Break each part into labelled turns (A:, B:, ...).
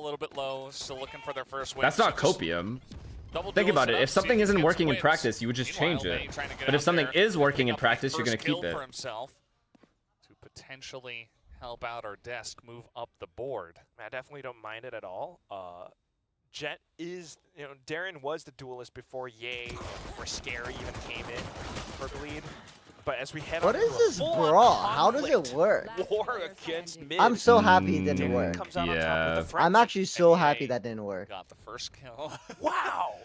A: little bit low, still looking for their first win.
B: That's not copium.
A: Double
B: Think about it. If something isn't working in
A: wins.
B: practice, you would just change
A: Meanwhile,
B: it.
A: May trying to get
B: But if
A: out
B: something
A: there
B: is working
A: pick
B: in
A: up a
B: practice, you're gonna
A: first
B: keep
A: kill
B: it.
A: for himself to potentially help out our desk move up the board.
C: I definitely don't mind it at all. Jet is, Darren was the duelist before Ye, before Scary even came in for Bleed. But as we head
D: What
C: on
D: is
C: to a
D: this
C: full-on
D: brawl? How does it
C: conflict,
D: work?
C: War against mid.
D: I'm so happy it didn't
C: Darren
D: work.
C: comes out on top with the
B: Yeah.
D: I'm
C: friendship.
D: actually so
A: And
D: happy
A: Ye
D: that didn't work.
A: Got the first kill.
C: Wow.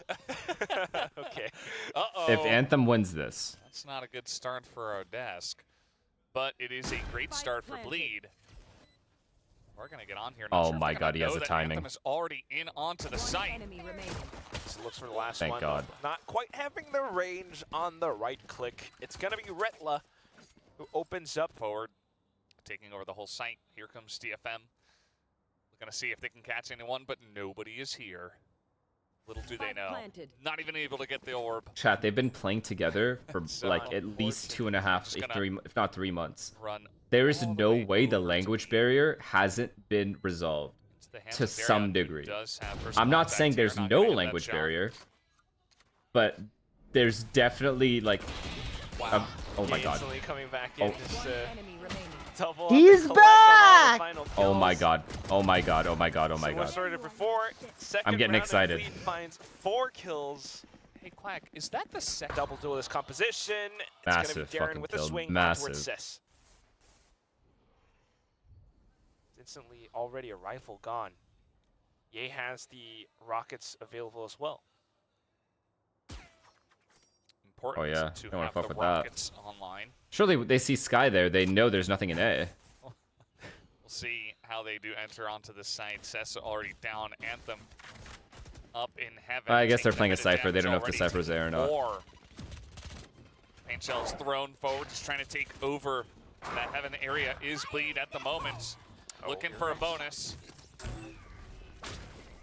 C: Okay.
A: Uh-oh.
B: If Anthem wins this.
A: That's not a good start for our desk, but it is a great start for Bleed. We're gonna get on here. Not
B: Oh
A: sure if
B: my
A: they're
B: God,
A: gonna
B: he has
A: know
B: the
A: that
B: timing.
A: Anthem is already in onto the site.
C: So looks for the last
B: Thank
C: one.
B: God.
C: Not quite having the range on the right click. It's gonna be Retla who opens up
A: Forward, taking over the whole site. Here comes DFM. We're gonna see if they can catch anyone, but nobody is here. Little do they know. Not even able to get the orb.
B: Chat, they've been playing together for
A: So
B: like at least 2.5,
A: just gonna
B: if not 3 months.
A: Run
B: There is
A: all the
B: no
A: way
B: way the
A: over to
B: language
A: me.
B: barrier hasn't been resolved.
A: It's the hands
B: to
A: of Darion,
B: some
A: who
B: degree.
A: does have first
B: I'm not
A: contact
B: saying
A: here,
B: there's
A: not
B: no
A: gonna hit that
B: language
A: shot.
B: barrier, but there's definitely like
A: Wow.
B: oh my
C: Ye
B: God.
C: instantly coming back in,
B: Oh.
C: just double up
D: He's
C: and collect on all the
D: back!
C: final
B: Oh my
C: kills.
B: God. Oh my God. Oh my God. Oh my
C: Similar
B: God.
C: story to before. Second
B: I'm getting
C: round, and
B: excited.
C: Bleed finds 4 kills.
A: Hey, Quack, is that the second?
C: Double duelist composition. It's
B: Massive
C: gonna be Darren
B: fucking
C: with a
B: kill.
C: swing
B: Massive.
C: towards Sis. Instantly already a rifle gone. Ye has the rockets available as well.
A: Important
B: Oh, yeah.
A: to
B: Don't wanna
A: have
B: fuck
A: the
B: with that.
A: rockets online.
B: Surely they see Sky there. They know there's nothing in A.
A: We'll see how they do enter onto the site. Cess already down. Anthem up in heaven.
B: I guess they're
A: taking
B: playing a
A: bit of
B: Cypher. They
A: damage
B: don't know if the
A: already,
B: Cypher's there or not.
A: Or paint shells thrown forward, just trying to take over that heaven area. Is Bleed at the moment. Looking for a bonus.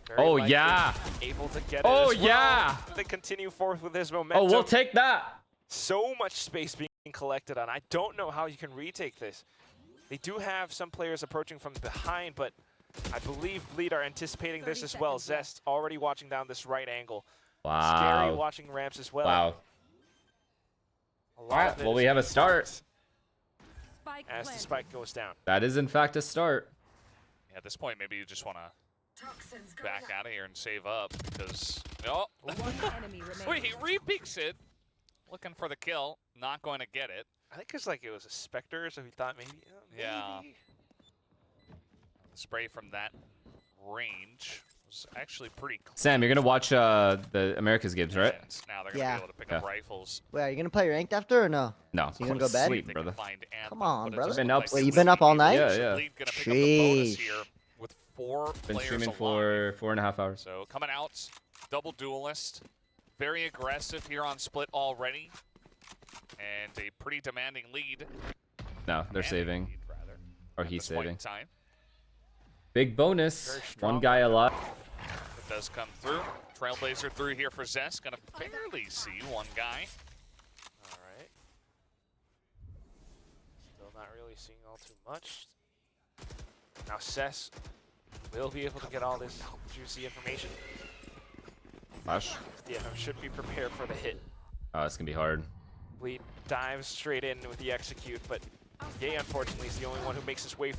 C: Very
B: Oh,
C: likely
B: yeah.
C: Able to get it
B: Oh,
C: as well.
B: yeah.
C: They continue forth with this momentum.
B: Oh, we'll take that.
C: So much space being collected on. I don't know how you can retake this. They do have some players approaching from behind, but I believe Bleed are anticipating this as well. Zest already watching down this right angle. Scary
B: Wow.
C: watching ramps as well.
B: Wow.
C: A
B: All
C: lot
B: right.
C: of it
B: Well,
C: is
B: we have a
C: being
B: start.
C: blocked as the spike goes down.
B: That is in fact a start.
A: Yeah, at this point, maybe you just want to back out of here and save up because wait, he re-peeks it, looking for the kill, not going to get it.
C: I think it's like it was a Spectre, so he thought maybe.
A: Yeah.
C: Maybe.
A: The spray from that range was actually pretty clean.
B: Sam, you're gonna watch the Americas games, right?
A: And now they're going to
D: Yeah.
A: be able to pick up
B: Yeah.
A: rifles.
D: Wait, are you gonna play ranked after or no?
B: No.
D: So you gonna go bed?
B: Sleep,
A: They can
B: brother.
A: find Anthem,
D: Come on,
A: but it
D: brother.
A: doesn't
B: Been
A: look
B: up-
A: like
D: Wait,
A: they
D: you've been
A: will
D: up all
A: be
D: night?
A: able
B: Yeah,
A: to.
B: yeah.
A: Bleed gonna pick up the bonus
D: Sheesh.
A: here with 4
B: Been
A: players
B: streaming
A: alive.
B: for 4.5 hours.
A: So coming out, double duelist, very aggressive here on split already, and a pretty demanding lead.
B: No, they're
A: Demanding
B: saving.
A: lead, rather,
B: Or
A: at
B: he's
A: this point in
B: saving.
A: time.
B: Big bonus.
C: Very strong.
B: One guy alive.
A: It does come through. Trailblazer through here for Zest. Gonna barely see one guy.
C: All right. Still not really seeing all too much. Now Cess will be able to get all this juicy information.
B: Flash.
C: DFM should be prepared for the hit.
B: Oh, it's gonna be hard.
C: Bleed dives straight in with the execute, but Ye unfortunately is the only one who makes his way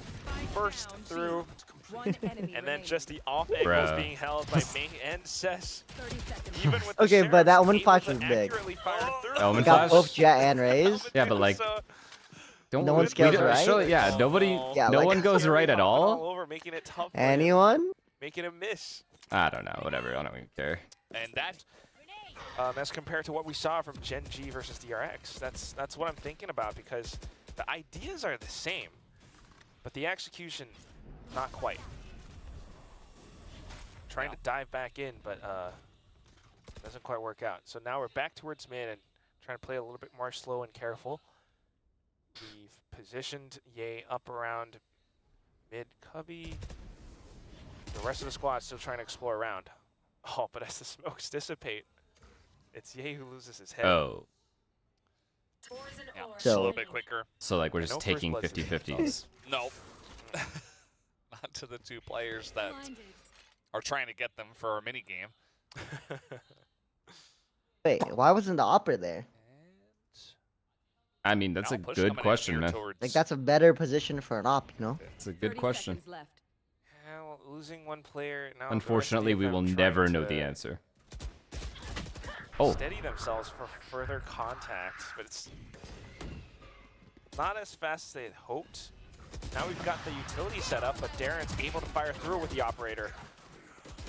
C: first through. And then just the off angles
B: Bruh.
C: being held by Ming and Cess. Even with the
D: Okay, but that
C: Sheriff
D: Omen
C: able
D: flash
C: to
D: was big.
C: accurately fire through.
B: Omen
D: We got
B: flash?
D: both Jet and Raze.
B: Yeah, but like,
C: So,
B: don't
D: No one
B: we
D: scales
B: don't-
D: right?
B: surely- yeah, nobody.
D: Yeah,
B: no
D: like-
B: one goes
C: Scary
B: right at
C: hopping
B: all.
C: over, making it tough for him,
D: Anyone?
C: making him miss.
B: I don't know. Whatever. I don't even care.
A: And that
C: As compared to what we saw from Gen G versus DRX. That's what I'm thinking about, because the ideas are the same, but the execution, not quite. Trying to dive back in, but doesn't quite work out. So now we're back towards mid and trying to play a little bit more slow and careful. We've positioned Ye up around mid cubby. The rest of the squad still trying to explore around. Oh, but as the smokes dissipate, it's Ye who loses his head.
B: Oh,
A: yeah,
D: So-
A: a little bit quicker.
B: so like we're
C: Yeah,
B: just
C: no first
B: taking
C: bloods in
B: 50-50s.
A: Nope. Not to the two players that are trying to get them for a mini game.
D: Wait, why wasn't the opera there?
B: I mean, that's
A: Now
B: a
A: push
B: good
A: coming in
B: question,
A: here
B: man.
A: towards-
D: Like, that's a better position for an op, you know?
B: It's a good question.
C: Yeah, well, losing one player now.
B: Unfortunately, we will never know the answer. Oh,
C: Steady themselves for further contact, but it's not as fast as they had hoped. Now we've got the utility set up, but Darren's able to fire through with the operator.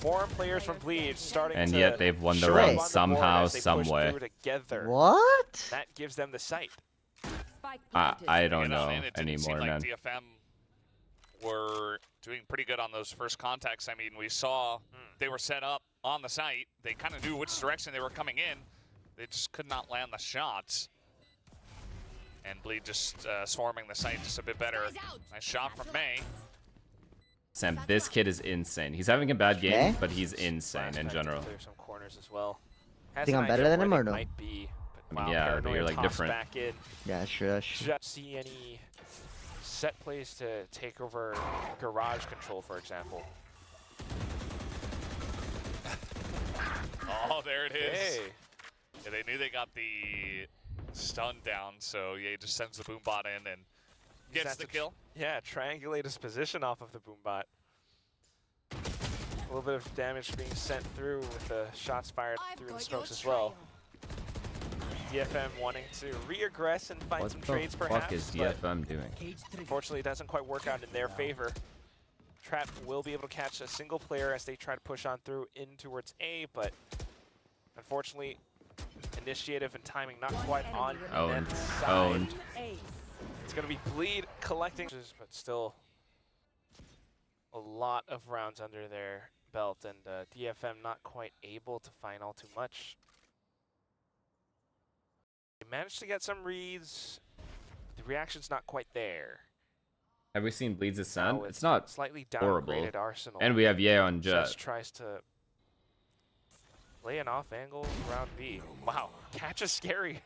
C: More players from Bleed starting
B: and
C: to
B: yet they've won the
C: show up
B: round
C: on the board
B: somehow,
C: as they
B: some
C: push
B: way.
C: through together.
D: What?
C: That gives them the site.
B: I don't know
A: and it didn't seem
B: anymore,
A: like
B: man.
A: DFM were doing pretty good on those first contacts. I mean, we saw they were set up on the site. They kind of knew which direction they were coming in. They just could not land the shots. And Bleed just swarming the site just a bit better. Nice shot from May.
B: Sam, this kid is insane. He's having a bad game,
D: Okay.
B: but he's insane in
C: Flashback to
B: general.
C: Clear some corners as well. Has
D: Think
C: an
D: I'm better
C: idea
D: than
C: where
D: him
C: they
D: or no?
C: Might be, but
B: I mean,
C: wow,
B: yeah, but
C: paranoia
B: you're, like,
C: tossed
B: different.
C: Back in.
D: Yeah, sure.
C: Just see any set plays to take over garage control, for example.
A: Oh, there it is.
C: Hey,
A: Yeah, they knew they got the stun down, so yeah, he just sends the boom bot in and gets
C: has
A: the
C: to
A: kill.
C: yeah, triangulate his position off of the boombot. A little bit of damage being sent through with the shots fired through the smokes as well. DFM wanting to re-aggress and find
B: What
C: some
B: the
C: trades
B: fuck
C: perhaps,
B: is
C: but
B: DFM doing?
C: unfortunately it doesn't quite work out in their favor. Trap will be able to catch a single player as they try to push on through in towards A, but unfortunately initiative and timing not quite on
B: Owned.
C: that side.
B: Owned.
C: It's going to be Bleed collecting, but still a lot of rounds under their belt, and DFM not quite able to find all too much. They managed to get some reads, but the reaction's not quite there.
B: Have we seen Bleed's
C: Now
B: Ascent?
C: with
B: It's not
C: slightly
B: horrible.
C: downgraded Arsenal.
B: And we have Ye on
C: Just
B: Jet.
C: tries to play an off angle around B. Wow, catch a scary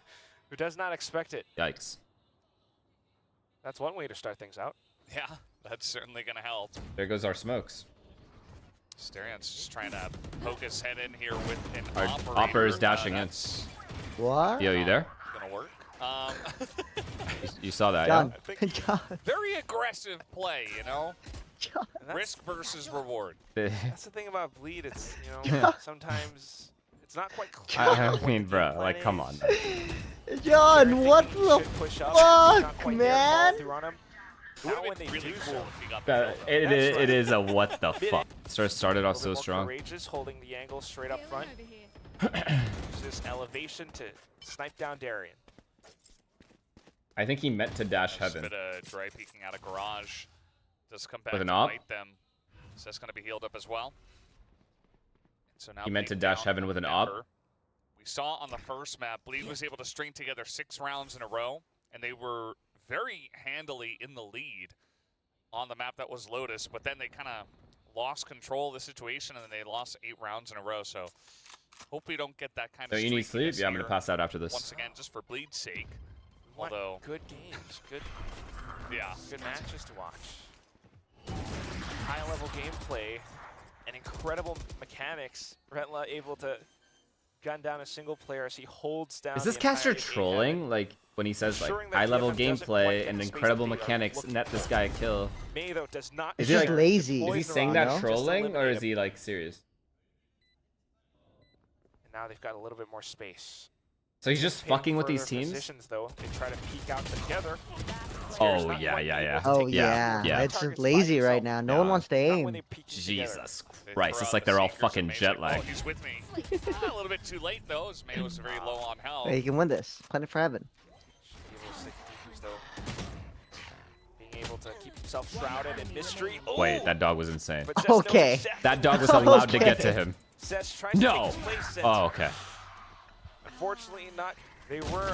C: who does not expect it.
B: Yikes.
C: That's one way to start things out.
A: Yeah, that's certainly going to help.
B: There goes our smokes.
A: Starian's just trying to poke his head in here with an
B: Our
A: operator.
B: opper is dashing in.
A: That's
D: What?
B: Yo, you there?
A: going to work.
B: You saw that,
D: John.
C: I
D: John.
A: Very aggressive play, you know?
D: John.
C: And that's-
A: Risk versus reward.
B: yeah?
C: That's the thing about Bleed. It's, you know, sometimes it's not quite clear.
B: I
C: what
B: mean,
C: the
B: bro,
C: game
B: like,
C: plan
B: come
C: is.
B: on.
C: They're
D: John, what
C: thinking he
D: the
C: should push up, it's not
D: fuck,
C: quite there to follow
D: man?
C: through on him.
A: It would
C: Now
A: have
C: when
A: been
C: they
A: really
C: do
A: cool
C: so,
A: if he got the kill.
B: It
C: That's
B: is,
C: right.
B: it is a what the
C: Bit
B: fuck. Started
C: a
B: off
C: little
B: so
C: bit more
B: strong.
C: courageous, holding the angle straight up front. This elevation to snipe down Darian.
B: I think he meant to dash
A: Just a
B: heaven.
A: bit of dry peeking out of garage. Does come back
B: With an
A: to
B: op?
A: bite them. So that's going to be healed up as well. So now
B: He meant to
A: Bleed
B: dash
A: down
B: heaven with an op?
A: member. We saw on the first map, Bleed was able to string together 6 rounds in a row, and they were very handily in the lead on the map that was Lotus, but then they kind of lost control of the situation, and then they lost 8 rounds in a row. So hope we don't get that kind
B: So
A: of
B: you need sleep?
A: streakiness
B: Yeah, I'm going to
A: here.
B: pass out after
A: Once
B: this.
A: again, just for Bleed's sake.
C: We want
A: Although,
C: good games, good
A: yeah.
C: matches to watch. High-level gameplay and incredible mechanics. Retla able to gun down a single player as he holds down.
B: Is this
C: the
B: caster
C: entirety of A
B: trolling? Like, when he says, like,
C: Ensuring that
B: high-level
C: DFM doesn't quite
B: gameplay
C: get
B: and
C: the space
B: incredible
C: that they are
B: mechanics
C: looking
B: net this
C: for.
B: guy a kill.
C: May though does not.
D: It's
B: Is he
D: just
B: like-
D: lazy.
B: Is he
C: Deploys
B: saying
C: the
B: that
C: rocket just to
B: trolling, or
C: eliminate
B: is
C: him.
B: he, like, serious?
C: And now they've got a little bit more space.
B: So he's just
C: Hitting
B: fucking with these
C: further
B: teams?
C: Positions, though. They try to peek out together.
B: Oh,
C: Scare's not
B: yeah,
C: quite
B: yeah,
C: able
B: yeah.
C: to
D: Oh,
C: take
B: Yeah,
D: yeah.
B: yeah.
D: It's
C: Targets
D: lazy
C: by
D: right
C: himself.
D: now. No one
B: Yeah.
D: wants to
C: Not when
D: aim.
C: they peek together.
B: Jesus
A: They
B: Christ,
A: throw
B: it's
A: out
B: like
A: the
B: they're all
A: Seekers,
B: fucking
A: and May's
B: jet
A: like,
B: lag.
A: oh, he's with me. A little bit too late, though, as May was very low on health.
D: Hey, you can win this. Plan it for heaven.
C: Should be able to stick defense, though. Being able to keep himself shrouded in mystery.
B: Wait,
C: Oh!
B: that dog was insane.
C: But just notice
D: Okay.
C: Seth-
B: That dog was allowed to get to
D: Okay.
B: him.
C: Seth's trying to
B: No!
C: take his place.
B: Oh, okay.
C: Unfortunately, not. They were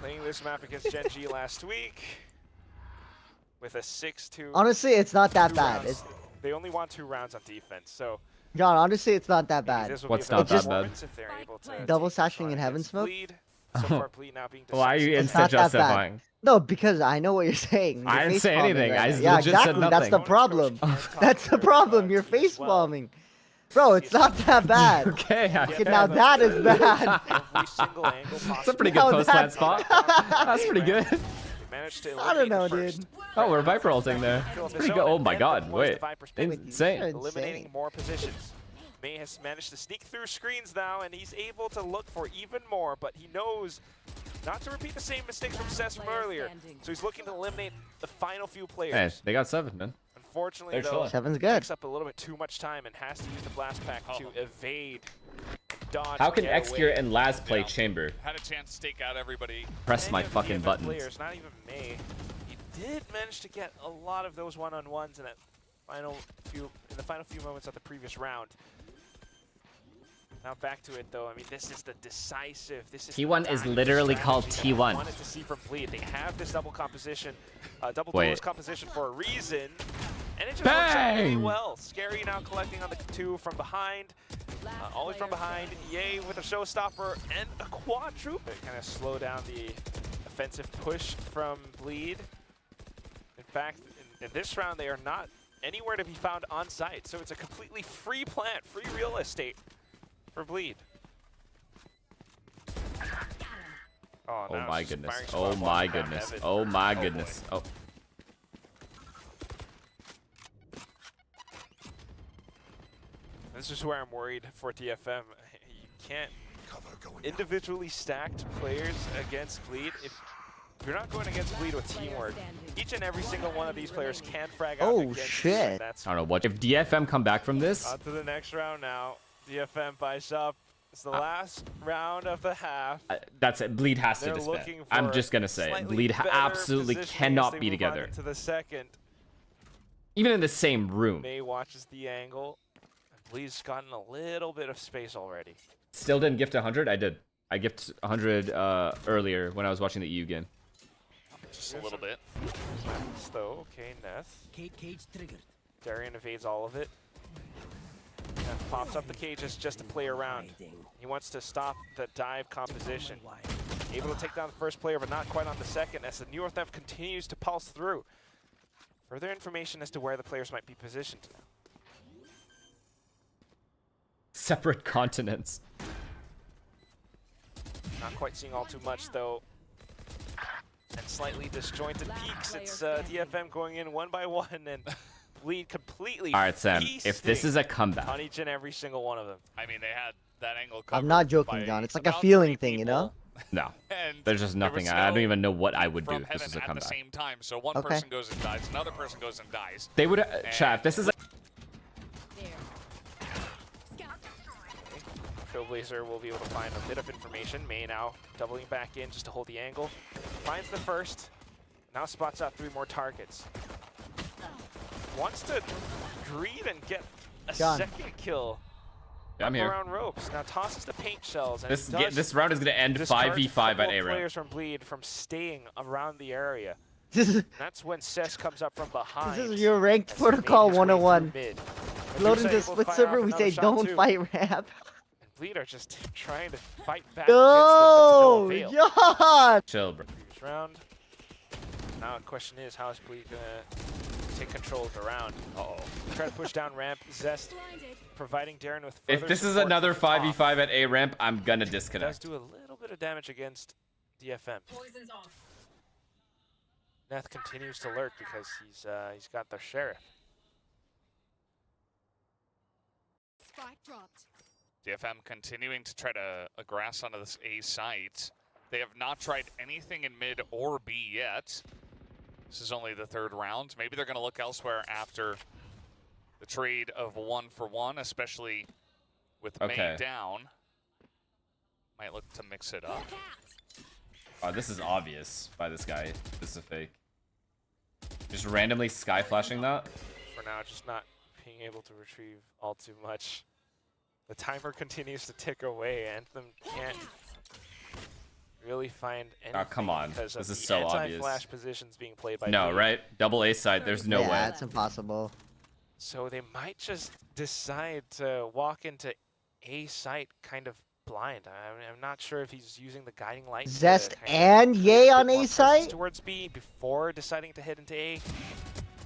C: playing this map against Gen G last week with a 6-2.
D: Honestly, it's not that
C: 2
D: bad.
C: rounds.
D: It's
C: They only won 2 rounds on defense, so
D: John. Honestly, it's not that
C: maybe
D: bad.
C: this will
B: What's
C: be a
B: not
C: better
B: that bad?
C: performance if they're able to
D: Double
C: take
D: sashing
C: on
D: in heaven
C: against
D: smoke?
C: Bleed. So far, Bleed now being
B: Why are you
C: decisive.
D: It's not
B: insta
D: that bad.
B: justifying?
D: No, because I know what you're saying.
B: I
D: You're
B: didn't say
D: face-palming
B: anything.
D: right
B: I
D: now.
B: just
D: Yeah,
B: legit said
D: exactly. That's the
B: nothing.
D: problem.
C: Bonus coach
D: That's the
C: can't
D: problem.
C: cover
D: You're
C: the team as well.
D: face-palming. Bro, it's not that bad.
B: Okay,
D: Okay, now that is bad.
C: Every single angle possible.
B: That's a pretty good
D: No,
B: post plant spot. That's pretty good.
C: They managed to
D: I don't
C: eliminate
D: know,
C: the first.
D: dude.
B: Oh, we're Viper ulting there. That's pretty good. Oh my god, wait. Insane.
C: Eliminating
D: Insane.
C: more positions. May has managed to sneak through screens now, and he's able to look for even more, but he knows not to repeat the same mistakes from Cess from earlier. So he's looking to eliminate the final few
B: Hey,
C: players.
B: they got 7, man.
C: Unfortunately,
B: They're
C: though,
B: chilling.
D: Seven's good.
C: takes up a little bit too much time and has to use the blast pack to evade, dodge.
B: How can
C: get
B: Execute
C: away.
B: and Laz play chamber?
A: Had a chance to stake out everybody.
B: Press
C: Many
B: my
C: of the
B: fucking
C: DFM
B: buttons.
C: Players, not even May. He did manage to get a lot of those one-on-ones in the final few moments of the previous round. Now back to it though. I mean, this is the decisive. This is
B: T1
C: the
B: is
C: diamond
B: literally
C: strategy
B: called
C: that we
B: T1.
C: Wanted to see from Bleed. They have this double composition, double
B: Wait.
C: duelist composition for a reason, and it just works out really
B: Bang!
C: well. Scary now collecting on the 2 from behind, always from behind. Yay with a showstopper and a quadruple. Kind of slow down the offensive push from Bleed. In fact, in this round, they are not anywhere to be found on site, so it's a completely free plant, free real estate for Bleed.
B: Oh
C: now
B: my
C: it's just
B: goodness.
C: firing
B: Oh
C: squad
B: my
C: one around
B: goodness.
C: Evan.
B: Oh my
C: boy.
B: goodness. Oh.
C: This is where I'm worried for DFM. You can't individually stacked players against Bleed. If you're not going against Bleed with teamwork, each and every single one of these players can frag out
D: Oh,
C: against you,
D: shit.
C: and that's
B: I don't know what. If DFM come back from this,
C: on to the next round now. DFM buys up. It's the last round of the half.
B: that's it. Bleed has to
C: They're
B: disband.
C: looking
B: I'm
C: for
B: just gonna say it.
C: slightly
B: Bleed
C: better
B: absolutely
C: positioning as
B: cannot
C: they
B: be
C: move on
B: together.
C: into the second.
B: Even in the same room.
C: May watches the angle. Bleed's gotten a little bit of space already.
B: Still didn't gift 100? I did. I gifted 100 earlier when I was watching the EU game.
A: Just a little bit.
C: Though, okay, Neth.
E: Cage triggered.
C: Darian evades all of it. Neth pops up the cages just to play around. He wants to stop the dive composition. Able to take down the first player, but not quite on the second, as the New York Theft continues to pulse through. Further information as to where the players might be positioned.
B: Separate continents.
C: Not quite seeing all too much, though. And slightly disjointed peaks. It's DFM going in one by one, and Bleed completely
B: All right, Sam. If this is a comeback,
C: on each and every single one of them.
A: I mean, they had that angle covered.
D: I'm not joking,
A: by
D: John. It's like a
A: about
D: feeling
A: 3
D: thing, you know?
A: people,
B: no.
A: And
B: There's just
A: there was
B: nothing. I don't
A: no
B: even know what I would do
A: from
B: if this was
A: heaven
B: a
A: at the
B: comeback.
A: same time. So one
D: Okay.
A: person goes and dies, another person goes and dies.
B: They would, chat. If this is a
C: Trailblazer will be able to find a bit of information. May now doubling back in just to hold the angle. Finds the first. Now spots out 3 more targets. Wants to greed and get a
D: John.
C: second kill.
B: Yeah, I'm here.
C: Around ropes. Now tosses the paint shells. And
B: This
C: does
B: this round is gonna end
C: discourage
B: 5v5
C: a couple
B: at
C: of
B: A round.
C: players from Bleed from staying around the area.
D: This is,
C: That's when Cess comes up from behind.
D: this is your ranked
C: as he made
D: protocol
C: his way through
D: 101.
C: mid.
D: Load
C: Medusa
D: into
C: able to
D: split
C: fire
D: server,
C: off
D: we
C: another
D: say
C: shot
D: don't
C: too.
D: fight ramp.
C: And Bleed are just trying to fight back
D: Go!
C: against them, but to no avail.
D: John!
B: Chill, bro.
C: Previous round. Now the question is, how is Bleed gonna take control of the round? Uh-oh. Try to push down ramp. Zest providing Darren with further
B: If this is
C: support
B: another
C: from the top.
B: 5v5 at A ramp, I'm gonna
C: Does
B: disconnect.
C: do a little bit of damage against DFM.
E: Poison's off.
C: Neth continues to lurk because he's got the sheriff.
E: Spike dropped.
A: DFM continuing to try to aggress onto this A site. They have not tried anything in mid or B yet. This is only the 3rd round. Maybe they're going to look elsewhere after the trade of 1 for 1, especially with
B: Okay.
A: May down. Might look to mix it up.
B: Oh, this is obvious by this guy. This is a fake. Just randomly sky flashing that.
C: For now, just not being able to retrieve all too much. The timer continues to tick away. Anthem can't really find anything.
B: Oh, come on.
C: Because of
B: This is
C: the
B: so obvious.
C: anti-flash positions being played by
B: No,
C: Bleed.
B: right? Double A side. There's no
D: Yeah,
B: way.
D: it's impossible.
C: So they might just decide to walk into A site kind of blind. I'm not sure if he's using the guiding light. to
D: Zest
C: kind of
D: and
C: create
D: Yay
C: a
D: on
C: bit more
D: A
C: presence
D: site.
C: towards B before deciding to head into A.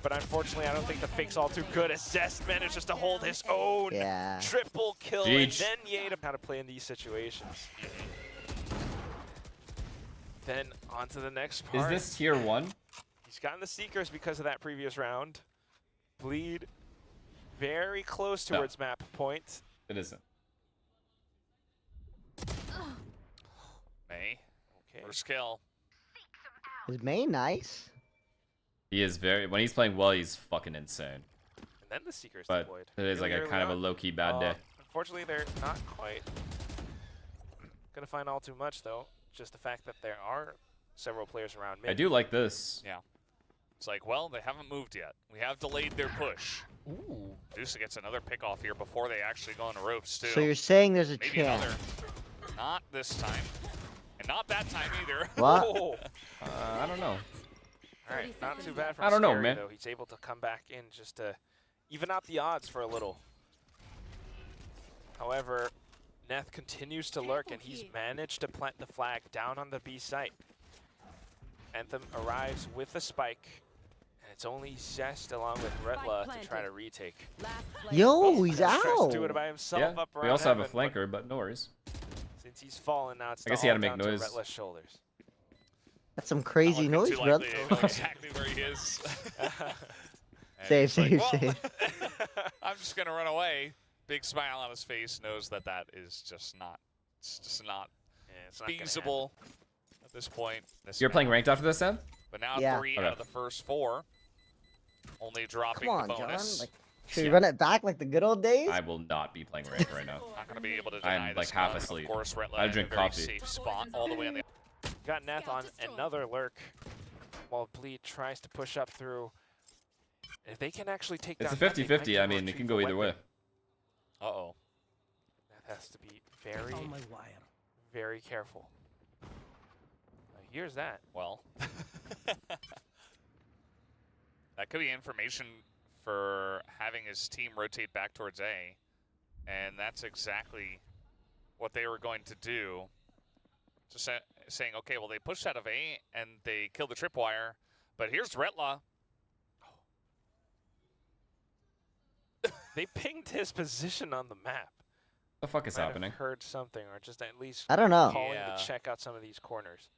C: But unfortunately, I don't think the fake's all too good as Zest manages to hold his own.
D: Yeah.
C: Triple kill,
B: Jeech.
C: and then Yay to how to play in these situations. Then on to the next part.
B: Is this tier 1?
C: He's gotten the Seekers because of that previous round. Bleed very close
B: No.
C: towards map point.
B: It isn't.
A: May.
C: Okay.
A: First kill.
D: Is May nice?
B: He is very, when he's playing well, he's fucking insane.
C: And then the Seekers
B: But
C: deployed.
B: it is like
C: Really
B: a
C: early
B: kind of a
C: on.
B: low-key bad day.
C: Unfortunately, they're not quite gonna find all too much though. Just the fact that there are several players around mid.
B: I do like this.
A: Yeah. It's like, well, they haven't moved yet. We have delayed their push.
C: Ooh.
A: Dusa gets another pick off here before they actually go on the ropes, too.
D: So you're saying there's a
A: Maybe
D: chance?
A: another. Not this time. And not that time either.
D: What?
C: Oh.
B: I don't know.
C: All right, not too bad from
B: I don't know,
C: Scary,
B: man.
C: though. He's able to come back in just to even out the odds for a little. However, Neth continues to lurk, and he's managed to plant the flag down on the B site. Anthem arrives with the spike, and it's only Zest along with Retla to try to retake.
D: Yo, he's
C: Zest tries
D: out.
C: to do it by himself
B: Yeah,
C: up around
B: we also have a
C: heaven, but
B: flanker, but no worries.
C: since he's fallen now, it's
B: I guess
C: all
B: he had to make
C: down
B: noise.
C: to Retla's shoulders.
D: That's some
A: Not
D: crazy
A: looking
D: noise,
A: too
D: brother.
A: likely to know exactly where he is. And
D: Save,
A: he's like,
D: save,
A: well,
D: save.
A: I'm just going to run away. Big smile on his face, knows that that is just not, it's just not
C: Yeah, it's not gonna
A: feasible at this point.
B: You're playing ranked after this, Sam?
A: But now
D: Yeah.
A: 3
B: Okay.
A: out of the first 4. Only dropping
D: Come on,
A: the
D: John.
A: bonus.
D: Like, should we
B: Yeah.
D: run it back like the good old days?
B: I will not be playing ranked right now.
A: Not going to be able to
B: I'm,
A: deny
B: like,
A: this
B: half
A: one.
B: asleep.
A: Of course, Retla
B: I
A: in
B: drink
A: a very
B: coffee.
A: safe spot all the way on the
C: Got Neth on another lurk while Bleed tries to push up through. If they can actually take
B: It's a
C: down Neth, they might
B: 50-50.
C: be
B: I
C: able to
B: mean, it
C: retrieve
B: can
C: the
B: go either way.
C: weapon.
A: Uh-oh.
C: Neth has to be very,
E: On my wire.
C: very careful. Here's that.
A: Well, that could be information for having his team rotate back towards A. And that's exactly what they were going to do. Just saying, okay, well, they pushed out of A and they killed the tripwire. But here's Retla.
C: They pinged his position on the map.
B: What the fuck is
C: Might have
B: happening?
C: heard something, or just at least
D: I don't know.
C: calling
A: Yeah.
C: to check out some of these corners.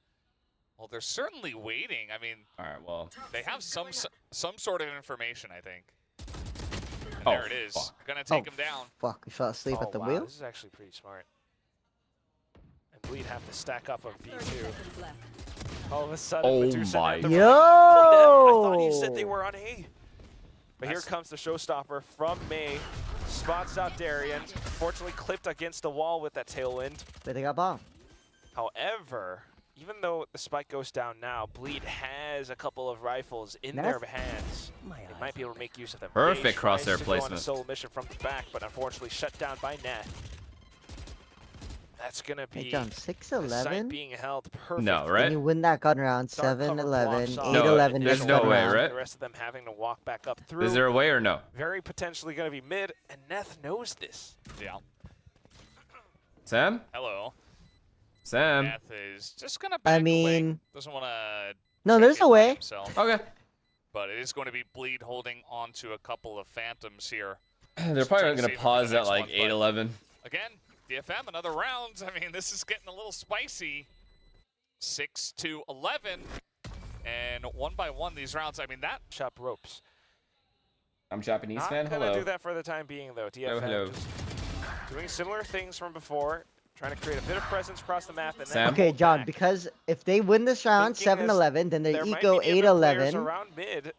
A: Well, they're certainly waiting. I mean,
B: All right, well,
A: they have some sort of information, I think. And
B: Oh,
A: there it is.
B: fuck.
A: Gonna take him down.
D: Fuck, we fell asleep
C: Oh,
D: at the
C: wow,
D: wheel?
C: This is actually pretty smart. And Bleed have to stack up of B2.
E: Seconds left.
C: All of a sudden,
B: Oh
C: Medusa
B: my
C: and the
D: Yo!
C: I thought he said they were on A. But here
A: That's-
C: comes the showstopper from May. Spots out Darien. Fortunately clipped against the wall with that tailwind.
D: But they got bomb.
C: However, even though the spike goes down now, Bleed has a couple of rifles in
D: Nice.
C: their hands.
E: My
C: They
E: eyes
C: might be
E: are
C: able to make use of them.
B: Perfect
C: May tries
B: crosshair
C: to go on a
B: placement.
C: solo mission from the back, but unfortunately shut down by Neth. That's gonna
D: Hey,
C: be
D: John,
C: the site
D: 6-11?
C: being held perfect.
B: no,
D: Can
B: right?
D: you win that gun round?
C: Dark cover
D: 7-11,
C: blocks off
D: 8-11
B: there's
D: next
B: no
D: gun
B: way,
D: round.
B: right?
C: The rest of them having to walk back up through.
B: Is there a way or no?
C: Very potentially going to be mid, and Neth knows this.
A: Yeah.
B: Sam?
A: Hello.
B: Sam?
A: Neth is just gonna back away.
D: mean-
A: Doesn't want to.
D: No, there's a way.
A: Himself,
B: Okay.
A: but it is going to be Bleed holding on to a couple of phantoms here.
B: They're
A: Trying
B: probably
A: to
B: going
A: save
B: to
A: it for
B: pause
A: the
B: at
A: next
B: like
A: one, but-
B: 8-11.
A: Again, DFM, another round. I mean, this is getting a little spicy. 6-11, and one by one these rounds. I mean, that
C: Chop ropes.
B: I'm Japanese
C: Not
B: fan.
C: going to
B: Hello.
C: do that for the time being, though. DFM
B: hello.
C: just doing similar things from before, trying to create a bit of presence across the map. And
B: Sam?
C: then
D: Okay,
C: hold
D: John,
C: back.
D: because if they win this round,
C: Thinking as
D: 7-11, then
C: there
D: their
C: might
D: eco
C: be the other players
D: 8-11,
C: around mid.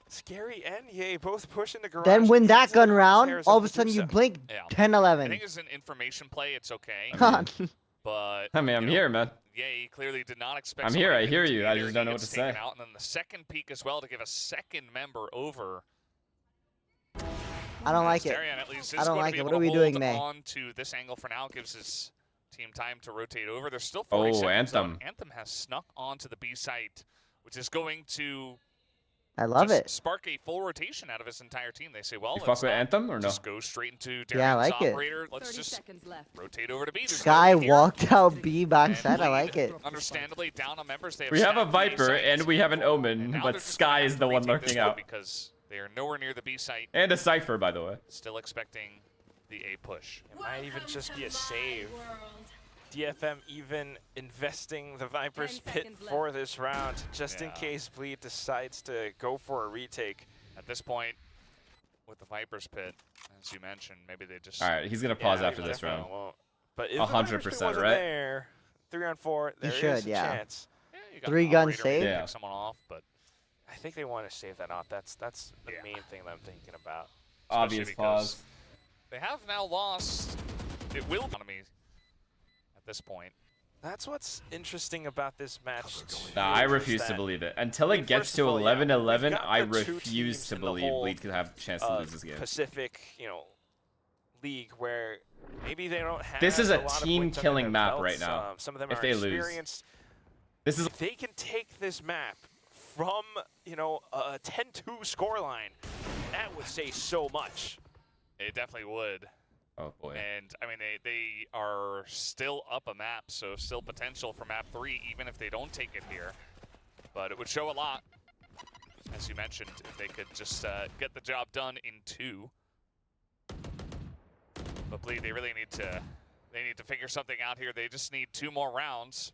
C: Scary and Ye both pushing the garage.
D: then win that
C: into the
D: gun round,
C: crosshairs
D: all of a sudden you
C: Medusa.
D: blink
A: Yeah. I
D: 10-11.
A: think it's an information play. It's okay,
D: God.
A: but
B: I mean, I'm
A: you know,
B: here, man.
A: Yeah, he clearly did not expect.
B: I'm here,
A: somebody
B: I hear
A: to
B: you,
A: be
B: I
A: there.
B: just
A: He
B: don't know what
A: gets
B: to
A: taken
B: say.
A: Out, and then the second peek as well to give a second member over.
D: I don't like it.
A: Darian at least is
D: I don't
A: going
D: like
A: to be
D: it.
A: able
D: What are
A: to
D: we doing,
A: hold
D: May?
A: on to this angle for now. Gives his team time to rotate over. There's still 40
B: Oh,
A: seconds. though,
B: Anthem.
A: and Anthem has snuck onto the B site, which is going to
D: I love
A: just
D: it.
A: spark a full rotation out of his entire team. They say, well,
B: You
A: let's
B: fuck with
A: not
B: Anthem or no?
A: just go straight into Darren's
D: Yeah, I like it.
A: operator. Let's
E: 30
A: just
E: seconds left.
A: rotate over to B. There's
D: Sky
A: nobody here.
D: walked out B
A: And
D: backside. I
A: Bleed,
D: like it.
A: Understandably, down on members. They have
B: We have a
A: stacked B
B: Viper
A: sites.
B: and we have an
A: And
B: Omen,
A: now
B: but
A: they're just
B: Sky
A: gonna
B: is
A: have
B: the
A: to
B: one
A: retake this
B: lurking
A: one
B: out.
A: because they are nowhere near the B site.
B: And a Cypher, by the way.
A: Still expecting the A push.
C: It might even just be a save. DFM even investing the Viper's
E: 10
C: pit
E: seconds
C: for this round, just in
A: Yeah.
C: case Bleed decides to go for a retake.
A: At this point, with the Viper's pit, as you mentioned, maybe they just...
B: All right, he's gonna pause
C: Yeah,
B: after
C: they
B: this
C: definitely
B: round.
C: won't. But if
B: 100%,
C: the Viper's pit wasn't
B: right?
C: there, 3-on-4, there is
D: should,
C: a
D: yeah.
C: chance.
A: Yeah, you got
D: Three
A: an
D: gun
A: operator,
D: save?
A: maybe
B: Yeah.
A: pick someone off, but
C: I think they want to save that off. That's the
A: Yeah.
C: main thing that I'm thinking about.
B: Obvious
A: especially
B: pause.
A: because they have now lost. It will economy at this point.
C: That's what's interesting about this match.
B: Nah, I
C: too, is
B: refuse to
C: that
B: believe it. Until
C: I
B: it
C: mean,
B: gets
C: first
B: to
C: of all, yeah,
B: 11-11,
C: we've got
B: I
C: the two
B: refuse
C: teams
B: to
C: in the
B: believe
C: whole,
B: Bleed could have a chance to lose this game.
C: Pacific, league where maybe they don't have.
B: This is a
C: lot of wins under
B: team-killing
C: their
B: map
C: belts.
B: right now,
C: Some of them
B: if
C: are
B: they lose.
C: experienced.
B: This is
C: If they can take this map from a 10-2 scoreline, that would say so much.
A: It definitely would.
B: oh boy.
A: And I mean, they are still up a map, so still potential for map 3, even if they don't take it here. But it would show a lot, as you mentioned, if they could just get the job done in 2. But Bleed, they really need to figure something out here. They just need 2 more rounds.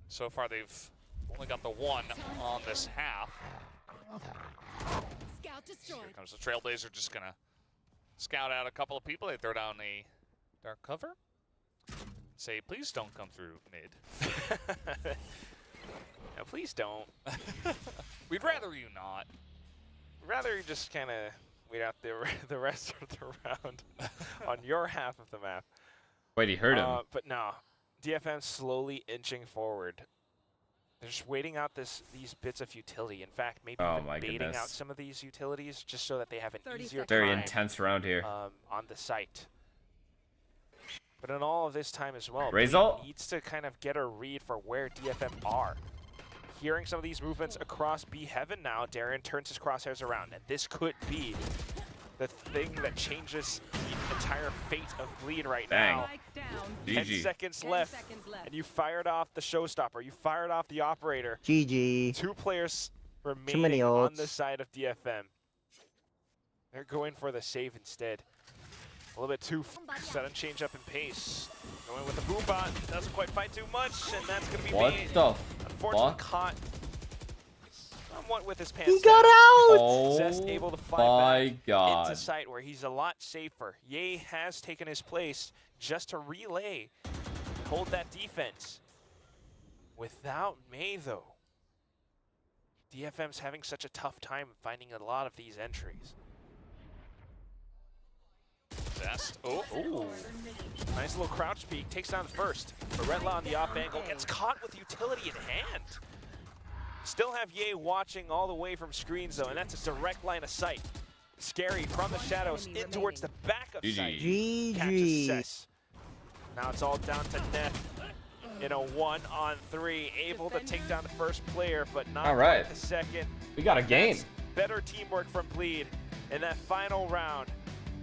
A: So far, they've only got the 1 on this half.
E: Scout destroyed.
A: Here comes the Trailblazer, just gonna scout out a couple of people. They throw down a dark cover. Say, please don't come through mid.
C: Now, please don't.
A: We'd rather you not.
C: Rather you just kind of wait out the rest of the round on your half of the map.
B: Wait, he hurt him.
C: But no, DFM slowly inching forward. They're just waiting out these bits of utility. In fact, maybe
B: Oh
C: even
B: my
C: baiting
B: goodness.
C: out some of these utilities just so that they have an
E: 30
C: easier
E: seconds.
B: Very
C: time
B: intense round here.
C: on the site. But in all of this time as well,
B: Result?
C: Bleed needs to kind of get a read for where DFM are. Hearing some of these movements across B Heaven now, Darren turns his crosshairs around, and this could be the thing that changes the entire fate of Bleed right
B: Bang.
C: now.
E: Strike down.
C: 10
B: GG.
C: seconds
E: 10
C: left,
E: seconds left.
C: and you fired off the showstopper. You fired off the operator.
D: GG.
C: 2 players
D: many
C: remaining on
D: ults.
C: the side of DFM. They're going for the save instead. A little bit too sudden change up in pace. Going with the boom bot. Doesn't quite fight too much, and that's going to be
B: What
C: me.
B: the
C: Unfortunately
B: fuck?
C: caught somewhat with his pants
D: He got
C: down.
D: out!
B: Oh
C: Zest able to fly
B: my
C: back
B: god.
C: into sight where he's a lot safer. Ye has taken his place just to relay, hold that defense. Without May though, DFM's having such a tough time finding a lot of these entries.
A: Zest. Oh,
C: Ooh, nice little crouch peek, takes down the first. Barretla on the off angle, gets caught with utility in hand. Still have Ye watching all the way from screens though, and that's a direct line of sight. Scary from the shadows in towards the back of
B: GG.
C: sight.
D: GG.
C: Catches Cess. Now it's all down to Neth in a 1-on-3, able to take down the first player, but not
B: All right.
C: the second.
B: We got a game.
C: That's better teamwork from Bleed in that final round.